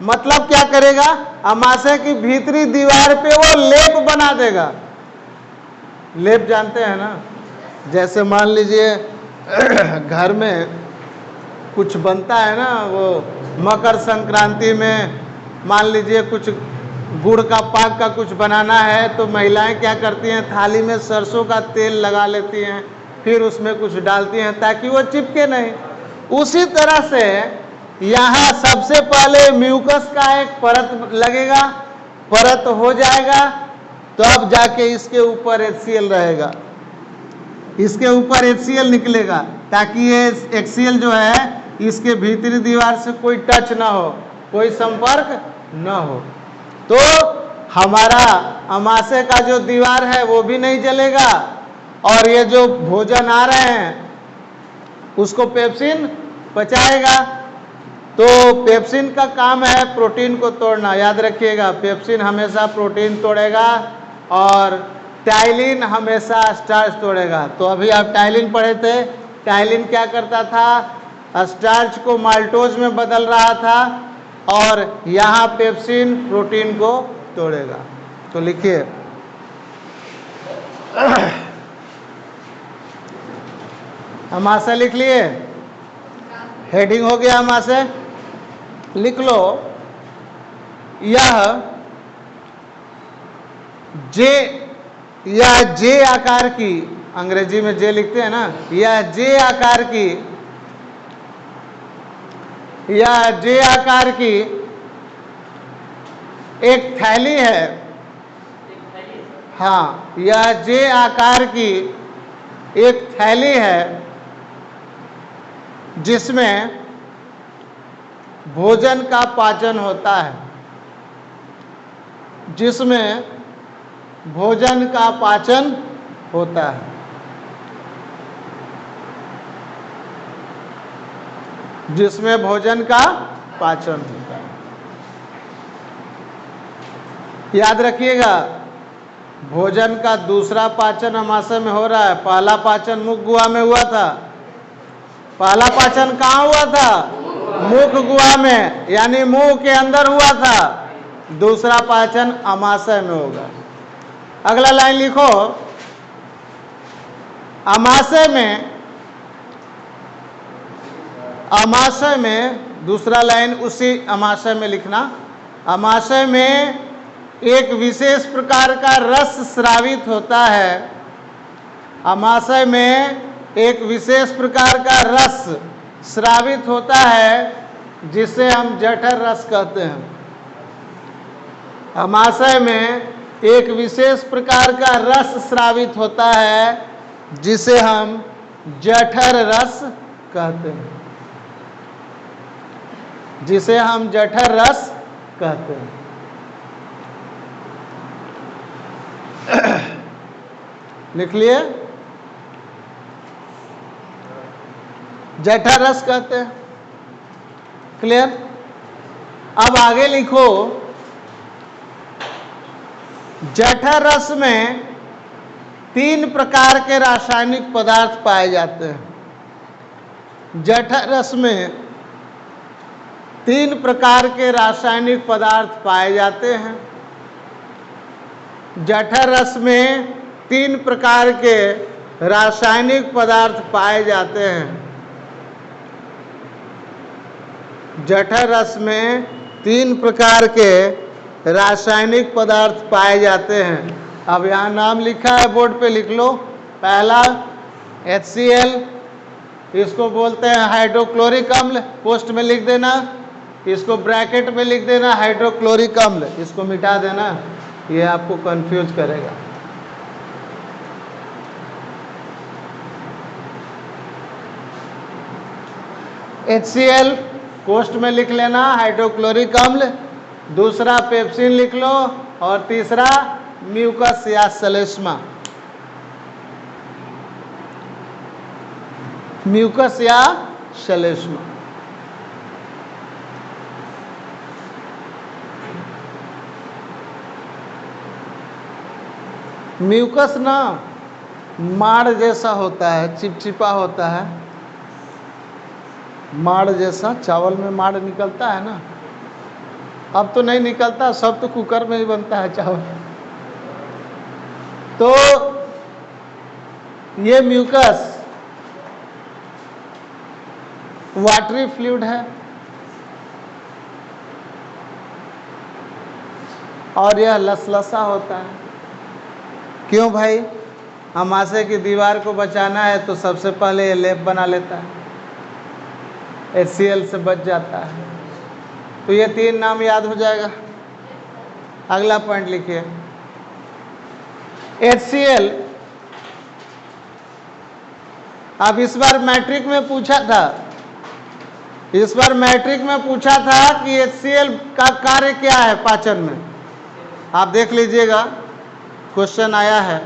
मतलब क्या करेगा, आमाशय की भीतरी दीवार पे वो लेप बना देगा। लेप जानते हैं ना, जैसे मान लीजिए घर में कुछ बनता है ना, वो मकर संक्रांति में मान लीजिए कुछ गुड़ का पाक का कुछ बनाना है, तो महिलाएं क्या करती हैं, थाली में सरसों का तेल लगा लेती हैं, फिर उसमें कुछ डालती हैं ताकि वो चिपके नहीं। उसी तरह से यहाँ सबसे पहले म्यूकस का एक परत लगेगा, परत हो जाएगा तो अब जाके इसके ऊपर HCl रहेगा, इसके ऊपर HCl निकलेगा ताकि ये HCl जो है इसके भीतरी दीवार से कोई टच ना हो, कोई संपर्क ना हो। तो हमारा आमाशय का जो दीवार है वो भी नहीं जलेगा और ये जो भोजन आ रहे हैं उसको पेप्सिन पचाएगा। तो पेप्सिन का काम है प्रोटीन को तोड़ना, याद रखिएगा, पेप्सिन हमेशा प्रोटीन तोड़ेगा और टाइलिन हमेशा स्टार्च तोड़ेगा। तो अभी आप टाइलिन पढ़े थे, टाइलिन क्या करता था, स्टार्च को माल्टोज में बदल रहा था और यहाँ पेप्सिन प्रोटीन को तोड़ेगा। तो लिखिए आमाशय लिख लिए, हेडिंग हो गया आमाशय, लिख लो। यह जे आकार की, अंग्रेजी में जे लिखते हैं ना, यह जे आकार की एक थैली है। हाँ, यह जे आकार की एक थैली है जिसमें भोजन का पाचन होता है, जिसमें भोजन का पाचन होता है। जिसमें भोजन का पाचन होता है। याद रखिएगा, भोजन का दूसरा पाचन आमाशय में हो रहा है। पहला पाचन मुख गुहा में हुआ था। पहला पाचन कहाँ हुआ था, मुख गुहा में, यानी मुंह के अंदर हुआ था। दूसरा पाचन आमाशय में होगा। अगला लाइन लिखो, आमाशय में दूसरा लाइन उसी आमाशय में लिखना। आमाशय में एक विशेष प्रकार का रस स्रावित होता है। आमाशय में एक विशेष प्रकार का रस स्रावित होता है जिसे हम जठर रस कहते हैं। आमाशय में एक विशेष प्रकार का रस स्रावित होता है जिसे हम जठर रस कहते हैं, जिसे हम जठर रस कहते हैं। लिख लिए, जठर रस कहते हैं। क्लियर। अब आगे लिखो, जठर रस में 3 प्रकार के रासायनिक पदार्थ पाए जाते हैं। जठर रस में 3 प्रकार के रासायनिक पदार्थ पाए जाते हैं। जठर रस में 3 प्रकार के रासायनिक पदार्थ पाए जाते हैं। जठर रस में 3 प्रकार के रासायनिक पदार्थ पाए जाते हैं। अब यहाँ नाम लिखा है, बोर्ड पे लिख लो। पहला HCl, इसको बोलते हैं हाइड्रोक्लोरिक अम्ल, पोस्ट में लिख देना। इसको ब्रैकेट में लिख देना हाइड्रोक्लोरिक अम्ल, इसको मिटा देना, ये आपको कंफ्यूज करेगा। HCl पोस्ट में लिख लेना हाइड्रोक्लोरिक अम्ल, दूसरा पेप्सिन लिख लो, और तीसरा म्यूकस या श्लेष्मा। म्यूकस या श्लेष्मा। म्यूकस ना माड़ जैसा होता है, चिपचिपा होता है, माड़ जैसा। चावल में माड़ निकलता है ना, अब तो नहीं निकलता, सब तो कुकर में ही बनता है चावल। तो ये म्यूकस वाटरी फ्लूइड है, और यह लसलसा होता है। क्यों भाई? अमाशय की दीवार को बचाना है तो सबसे पहले ये लेप बना लेता है, HCl से बच जाता है। तो ये 3 नाम याद हो जाएगा। अगला पॉइंट लिखिए। HCl, अब इस बार मैट्रिक में पूछा था, इस बार मैट्रिक में पूछा था कि HCl का कार्य क्या है पाचन में। आप देख लीजिएगा, क्वेश्चन आया है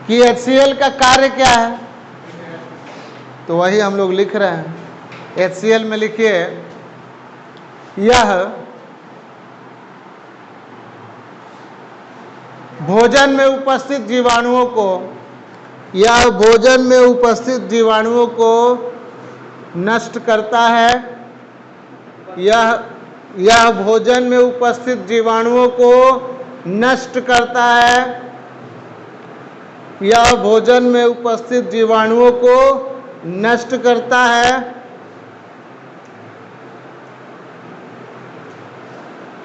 कि HCl का कार्य क्या है, तो वही हम लोग लिख रहे हैं। HCl में लिखिए, यह भोजन में उपस्थित जीवाणुओं को, यह भोजन में उपस्थित जीवाणुओं को नष्ट करता है। यह भोजन में उपस्थित जीवाणुओं को नष्ट करता है। यह भोजन में उपस्थित जीवाणुओं को नष्ट करता है।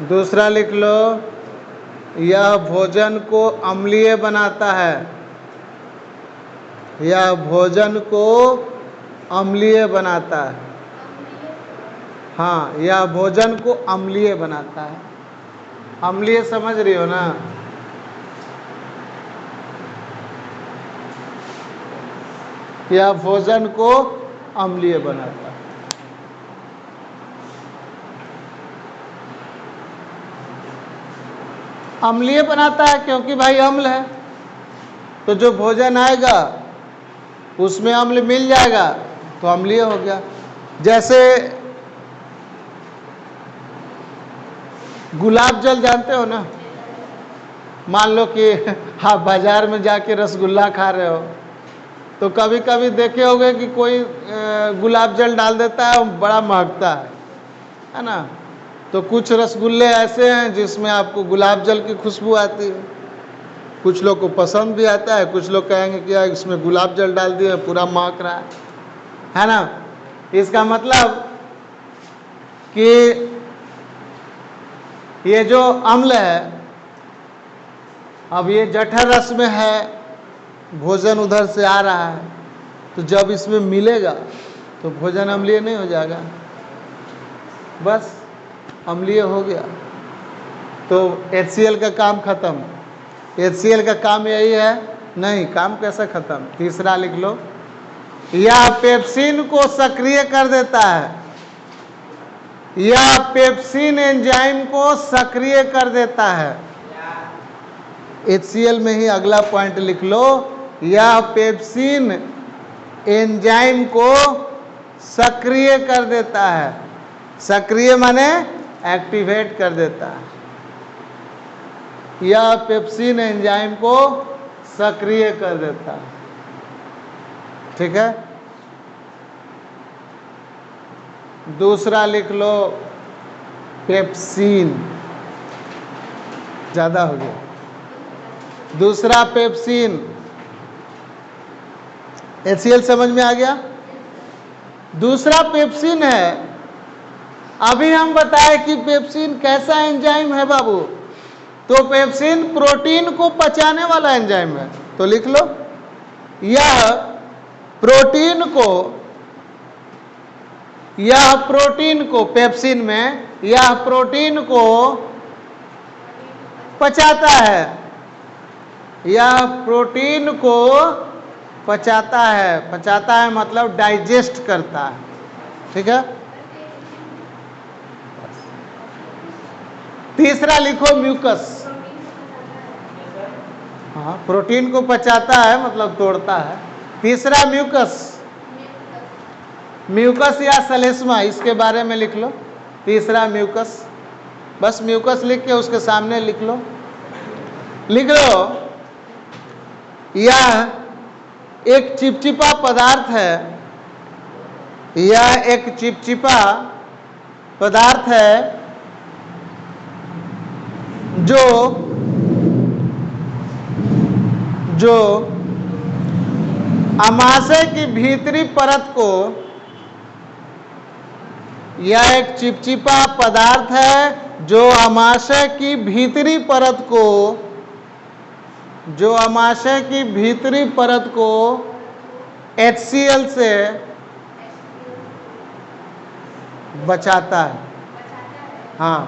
दूसरा लिख लो, यह भोजन को अम्लीय बनाता है। यह भोजन को अम्लीय बनाता है। हाँ, यह भोजन को अम्लीय बनाता है। अम्लीय समझ रही हो ना? यह भोजन को अम्लीय बनाता है। अम्लीय बनाता है क्योंकि भाई अम्ल है, तो जो भोजन आएगा उसमें अम्ल मिल जाएगा तो अम्लीय हो गया। जैसे गुलाब जल जानते हो ना, मान लो कि आप बाजार में जाके रसगुल्ला खा रहे हो, तो कभी कभी देखे होगे कि कोई गुलाब जल डाल देता है, बड़ा महकता है ना। तो कुछ रसगुल्ले ऐसे हैं जिसमें आपको गुलाब जल की खुशबू आती है, कुछ लोग को पसंद भी आता है, कुछ लोग कहेंगे कि यार इसमें गुलाब जल डाल दिए पूरा महक रहा है ना। इसका मतलब कि ये जो अम्ल है, अब ये जठर रस में है, भोजन उधर से आ रहा है, तो जब इसमें मिलेगा तो भोजन अम्लीय नहीं हो जाएगा, बस अम्लीय हो गया तो HCl का काम खत्म। HCl का काम यही है? नहीं, काम कैसा खत्म? तीसरा लिख लो, यह पेप्सिन को सक्रिय कर देता है। यह पेप्सिन एंजाइम को सक्रिय कर देता है। HCl में ही अगला पॉइंट लिख लो, यह पेप्सिन एंजाइम को सक्रिय कर देता है। सक्रिय माने एक्टिवेट कर देता है। यह पेप्सिन एंजाइम को सक्रिय कर देता है। ठीक है, दूसरा लिख लो पेप्सिन, ज़्यादा हो गया। दूसरा पेप्सिन, HCl समझ में आ गया। दूसरा पेप्सिन है। अभी हम बताए कि पेप्सिन कैसा एंजाइम है बाबू, तो पेप्सिन प्रोटीन को पचाने वाला एंजाइम है। तो लिख लो, यह प्रोटीन को पेप्सिन में यह प्रोटीन को पचाता है, यह प्रोटीन को पचाता है मतलब डाइजेस्ट करता है। ठीक है, तीसरा लिखो म्यूकस। हाँ, प्रोटीन को पचाता है मतलब तोड़ता है। तीसरा म्यूकस, म्यूकस या सलेस्मा, इसके बारे में लिख लो। तीसरा म्यूकस, बस म्यूकस लिख के उसके सामने लिख लो, यह एक चिपचिपा पदार्थ है, यह एक चिपचिपा पदार्थ है जो अमाशय की भीतरी परत को, यह एक चिपचिपा पदार्थ है जो अमाशय की भीतरी परत को, HCl से बचाता है। हाँ,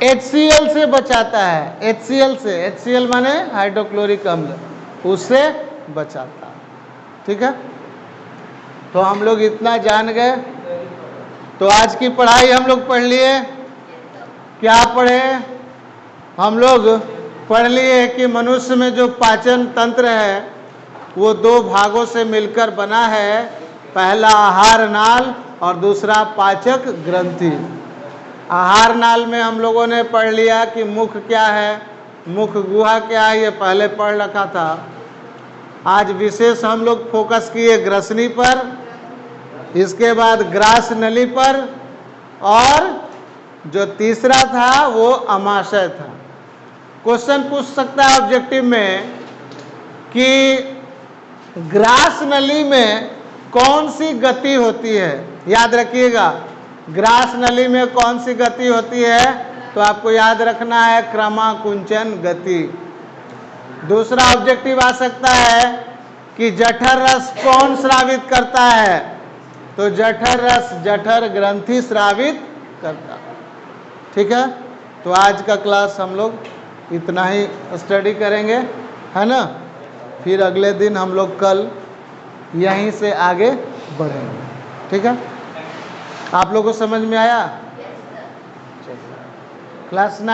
HCl से बचाता है, HCl माने हाइड्रोक्लोरिक अम्ल, उससे बचाता है। ठीक है, तो हम लोग इतना जान गए। तो आज की पढ़ाई हम लोग पढ़ लिए। क्या पढ़े हम लोग? पढ़ लिए कि मनुष्य में जो पाचन तंत्र है वो दो भागों से मिलकर बना है, पहला आहार नाल और दूसरा पाचक ग्रंथि। आहार नाल में हम लोगों ने पढ़ लिया कि मुख क्या है, मुख गुहा क्या है, ये पहले पढ़ रखा था। आज विशेष हम लोग फोकस किए ग्रसनी पर, इसके बाद ग्रास नली पर, और जो तीसरा था वो अमाशय था। क्वेश्चन पूछ सकता है ऑब्जेक्टिव में कि ग्रास नली में कौन सी गति होती है। याद रखिएगा, ग्रास नली में कौन सी गति होती है, तो आपको याद रखना है क्रमाकुंचन गति। दूसरा ऑब्जेक्टिव आ सकता है कि जठर रस कौन स्रावित करता है, तो जठर रस जठर ग्रंथि स्रावित करता है। ठीक है, तो आज का क्लास हम लोग इतना ही स्टडी करेंगे, है ना। फिर अगले दिन हम लोग कल यहीं से आगे बढ़ेंगे। ठीक है, आप लोगों को समझ में आया? क्लास 9